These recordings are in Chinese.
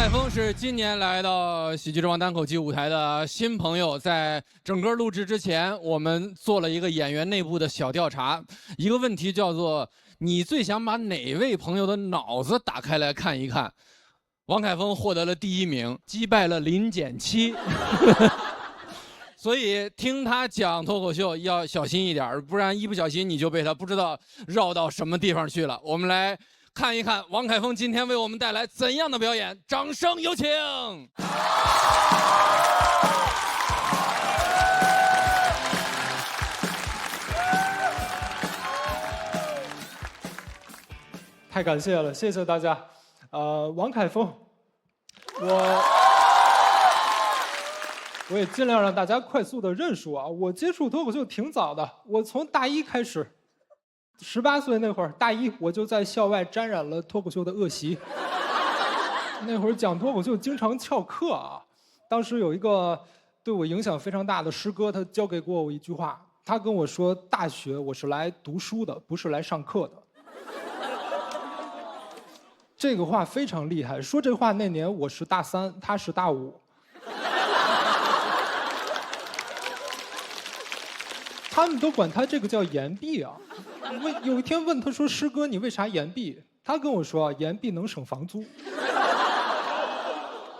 海峰是今年来到喜剧之王单口季舞台的新朋友，在整个录制之前，我们做了一个演员内部的小调查，一个问题叫做你最想把哪位朋友的脑子打开来看一看？王凯峰获得了第1名，击败了林简七。所以听他讲脱口秀要小心一点，不然一不小心你就被他不知道绕到什么地方去了。我们来看一看王凯峰今天为我们带来怎样的表演，掌声有请。太感谢了，谢谢大家。王凯峰，我也尽量让大家快速的认识我啊。我接触脱口秀挺早的，我从大一开始，18岁那会儿，大一我就在校外沾染了脱口秀的恶习。那会儿讲脱口秀经常翘课啊。当时有一个对我影响非常大的师哥，他教给过我一句话，他跟我说：“大学我是来读书的，不是来上课的。”这个话非常厉害。说这话那年我是大3，他是大5。他们都管他这个叫延毕啊。有一天问他说：“师哥，你为啥延毕？”他跟我说：“延毕能省房租，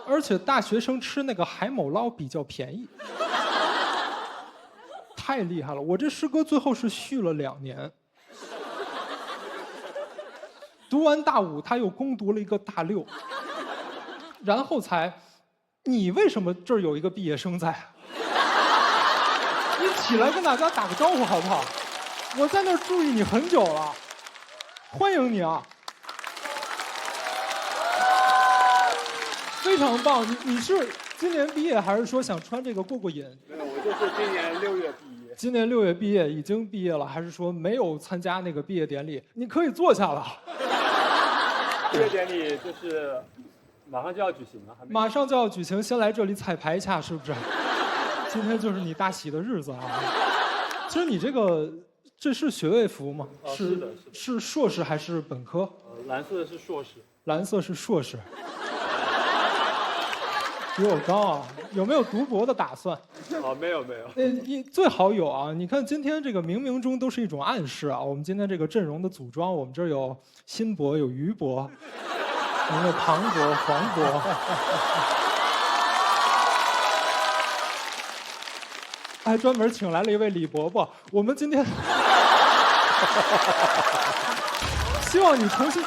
而且大学生吃那个海某捞比较便宜。”太厉害了！我这师哥最后是续了2年，读完大5，他又攻读了一个大6，然后才，你为什么这儿有一个毕业生在？你起来跟大家打个招呼好不好？我在那儿注意你很久了，欢迎你啊！非常棒，你是今年毕业还是说想穿这个过过瘾？没有，我就是今年6月毕业。今年6月毕业，已经毕业了，还是说没有参加那个毕业典礼？你可以坐下了。毕业典礼就是马上就要举行了，还没。马上就要举行，先来这里彩排一下，是不是？今天就是你大喜的日子啊！其实你这是学位服吗？是的，是硕士还是本科？蓝色的是硕士。蓝色是硕士，比我高啊！有没有读博的打算？没有。最好有啊！你看今天这个冥冥中都是一种暗示啊！我们今天这个阵容的组装，我们这儿有辛博，有于博，我们有唐博、黄博。还专门请来了一位李伯伯。我们今天希望你重新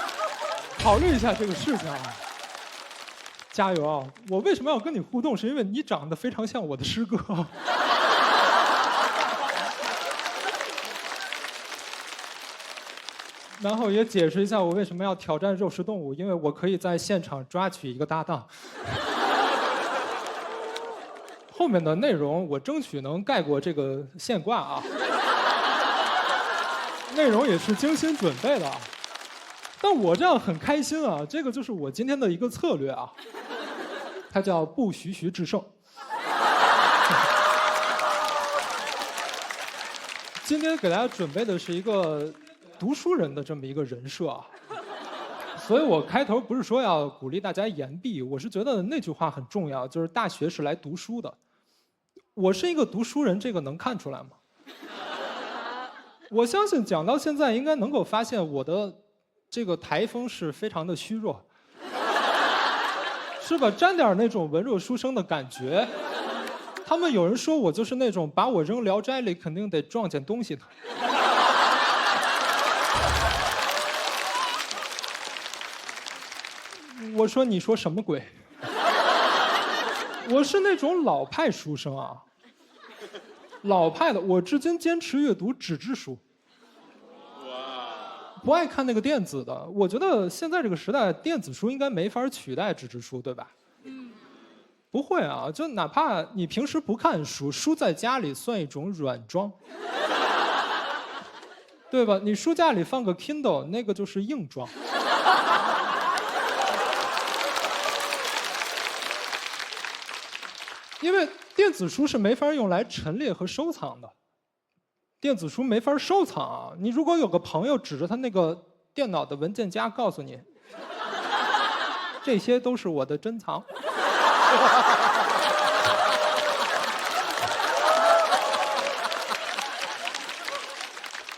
考虑一下这个事情啊！加油啊！我为什么要跟你互动？是因为你长得非常像我的师哥。然后也解释一下我为什么要挑战肉食动物，因为我可以在现场抓取一个搭档。后面的内容我争取能盖过这个现挂啊，内容也是精心准备的，但我这样很开心啊，这个就是我今天的一个策略啊，它叫不徐徐制胜。今天给大家准备的是一个读书人的这么一个人设啊，所以我开头不是说要鼓励大家延毕，我是觉得那句话很重要，就是大学是来读书的。我是一个读书人，这个能看出来吗？我相信讲到现在，应该能够发现我的这个台风是非常的虚弱，是吧？沾点那种文弱书生的感觉。他们有人说我就是那种把我扔《聊斋》里肯定得撞见东西的。我说你说什么鬼？我是那种老派书生啊，老派的，我至今坚持阅读纸质书，不爱看那个电子的。我觉得现在这个时代，电子书应该没法取代纸质书，对吧？不会啊，就哪怕你平时不看书，书在家里算一种软装，对吧？你书架里放个 Kindle， 那个就是硬装。因为电子书是没法用来陈列和收藏的，电子书没法收藏啊。你如果有个朋友指着他那个电脑的文件夹告诉你，这些都是我的珍藏。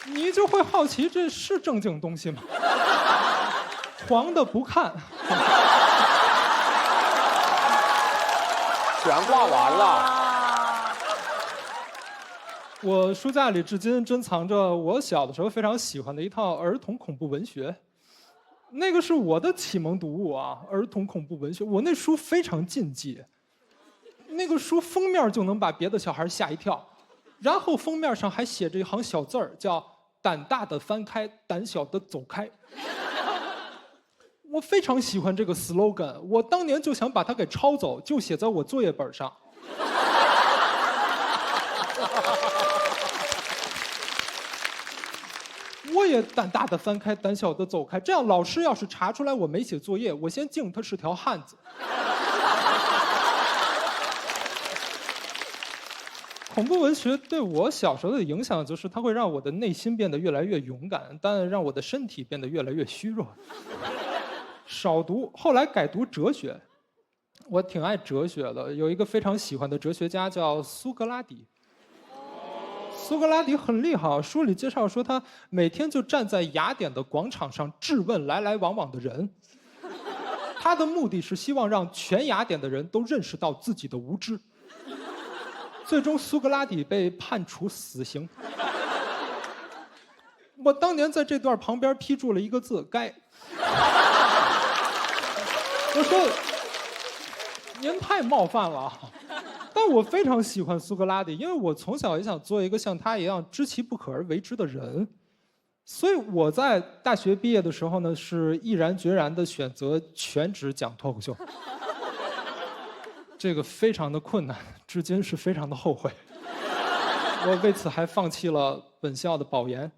你就会好奇，这是正经东西吗？黄的不看。全挂完了。我书架里至今珍藏着我小的时候非常喜欢的一套儿童恐怖文学，那个是我的启蒙读物啊，儿童恐怖文学。我那书非常禁忌，那个书封面就能把别的小孩吓一跳，然后封面上还写着一行小字儿，叫“胆大的翻开，胆小的走开”。我非常喜欢这个 slogan， 我当年就想把它给抄走，就写在我作业本上。我也胆大的翻开，胆小的走开，这样老师要是查出来我没写作业，我先敬他是条汉子。恐怖文学对我小时候的影响就是它会让我的内心变得越来越勇敢，但让我的身体变得越来越虚弱。少读，后来改读哲学。我挺爱哲学的，有一个非常喜欢的哲学家叫苏格拉底。苏格拉底很厉害，书里介绍说他每天就站在雅典的广场上质问来来往往的人，他的目的是希望让全雅典的人都认识到自己的无知。最终苏格拉底被判处死刑。我当年在这段旁边批注了一个字“该”。我说您太冒犯了。但我非常喜欢苏格拉底，因为我从小也想做一个像他一样知其不可而为之的人，所以我在大学毕业的时候呢，是毅然决然地选择全职讲脱口秀。这个非常的困难，至今是非常的后悔。我为此还放弃了本校的保研，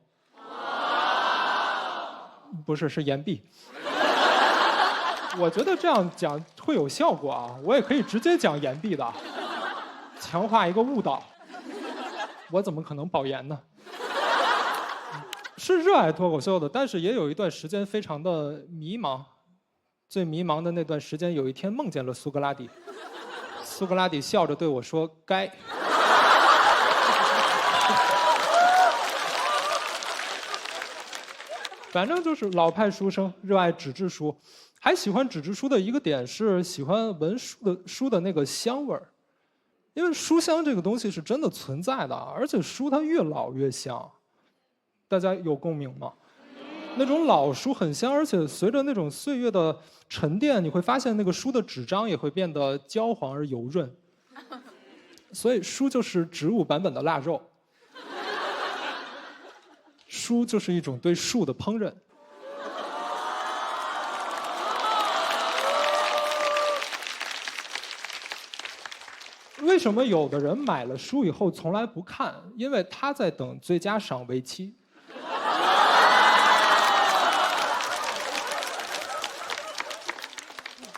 不是，是延毕。我觉得这样讲会有效果啊，我也可以直接讲延毕的。强化一个误导，我怎么可能保研呢？是热爱脱口秀的，但是也有一段时间非常的迷茫。最迷茫的那段时间，有一天梦见了苏格拉底。苏格拉底笑着对我说：“该。”反正就是老派书生，热爱纸质书，还喜欢纸质书的一个点是喜欢闻书的那个香味儿。因为书香这个东西是真的存在的，而且书它越老越香，大家有共鸣吗？那种老书很香，而且随着那种岁月的沉淀，你会发现那个书的纸张也会变得焦黄而油润。所以书就是植物版本的腊肉，书就是一种对树的烹饪。为什么有的人买了书以后从来不看？因为他在等最佳赏味期。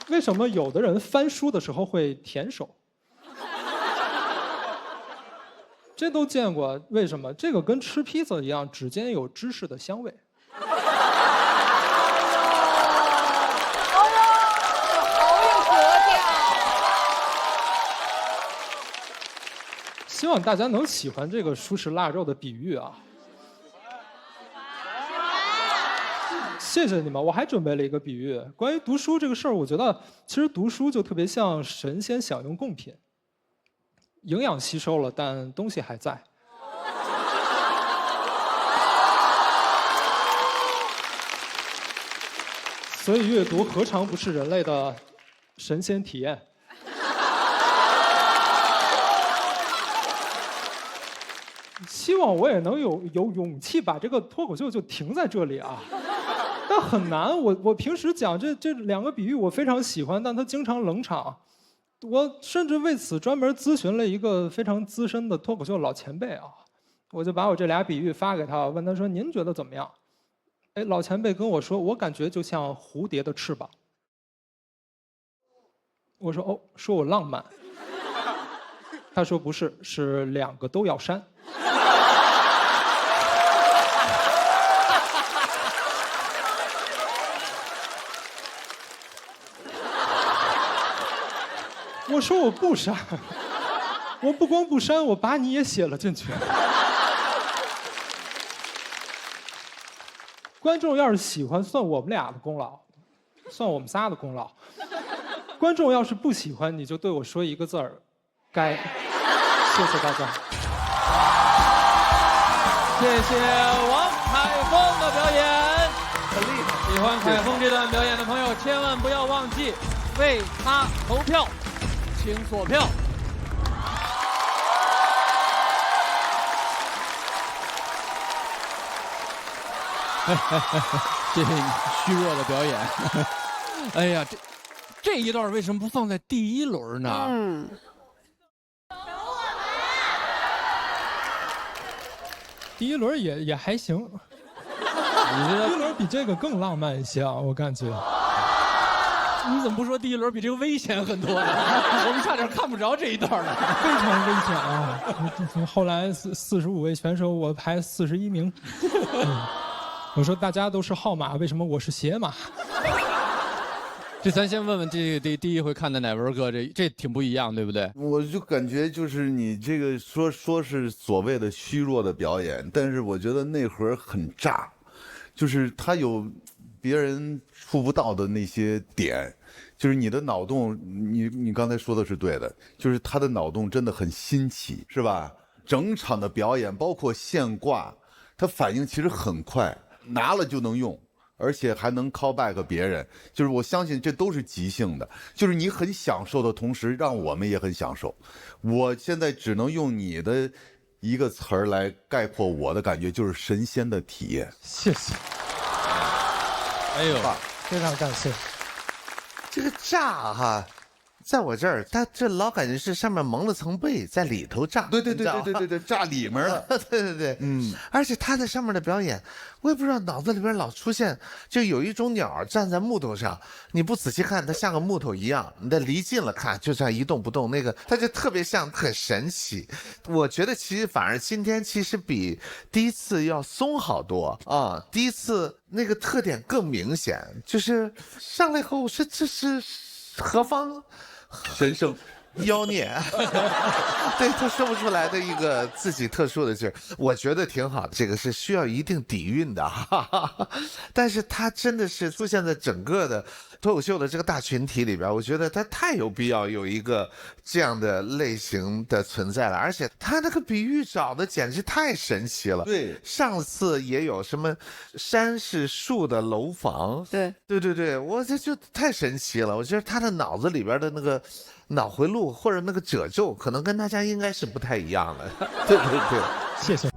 为什么有的人翻书的时候会舔手？这都见过。为什么？这个跟吃披萨一样，指尖有芝士的香味。希望大家能喜欢这个书是腊肉的比喻啊！谢谢你们，我还准备了一个比喻。关于读书这个事儿，我觉得其实读书就特别像神仙享用贡品，营养吸收了，但东西还在。所以阅读何尝不是人类的神仙体验？希望我也能有勇气把这个脱口秀就停在这里啊，但很难。我平时讲这两个比喻我非常喜欢，但他经常冷场。我甚至为此专门咨询了一个非常资深的脱口秀老前辈啊，我就把我这俩比喻发给他，问他说：“您觉得怎么样？”哎，老前辈跟我说：“我感觉就像蝴蝶的翅膀。”我说：“哦，说我浪漫。”他说：“不是，是两个都要删。”我说我不删，我不光不删，我把你也写了进去。观众要是喜欢，算我们俩的功劳，算我们仨的功劳。观众要是不喜欢，你就对我说一个字儿，该。谢谢大家。谢谢王凯峰的表演，很厉害。喜欢凯峰这段表演的朋友，千万不要忘记为他投票，请锁票。谢谢你虚弱的表演。哎呀，这一段为什么不放在第一轮呢？第一轮也还行，第一轮比这个更浪漫一些啊，我感觉。你怎么不说第一轮比这个危险很多呢？我们差点看不着这一段了。非常危险啊！后来45位选手，我排41名。我说大家都是号码，为什么我是鞋码？这咱先问问第一回看的乃文哥，这挺不一样，对不对？我就感觉就是你这个说是所谓的虚弱的表演，但是我觉得内核很炸，就是他有别人触不到的那些点，就是你的脑洞，你刚才说的是对的，就是他的脑洞真的很新奇，是吧？整场的表演包括现挂，他反应其实很快，拿了就能用。而且还能 call back 别人，就是我相信这都是即兴的，就是你很享受的同时，让我们也很享受。我现在只能用你的一个词儿来概括我的感觉，就是神仙的体验。谢谢，哎呦，非常感谢。这个炸哈，在我这儿，他这老感觉是上面蒙了层被，在里头炸。对，炸里面了。对，而且他在上面的表演，我也不知道脑子里边老出现，就有一种鸟站在木头上，你不仔细看，它像个木头一样，你再离近了看，就这样一动不动，那个它就特别像，很神奇。我觉得其实反而今天其实比第一次要松好多啊，第一次那个特点更明显，就是上来以后，我说这是何方神圣。妖孽，对他说不出来的一个自己特殊的劲儿，我觉得挺好的。这个是需要一定底蕴的，但是他真的是出现在整个的脱口秀的这个大群体里边，我觉得他太有必要有一个这样的类型的存在了。而且他那个比喻找的简直太神奇了。对，上次也有什么山是树的楼房，对，我这就太神奇了。我觉得他的脑子里边的那个脑回路或者那个褶皱，可能跟大家应该是不太一样的。对，谢谢。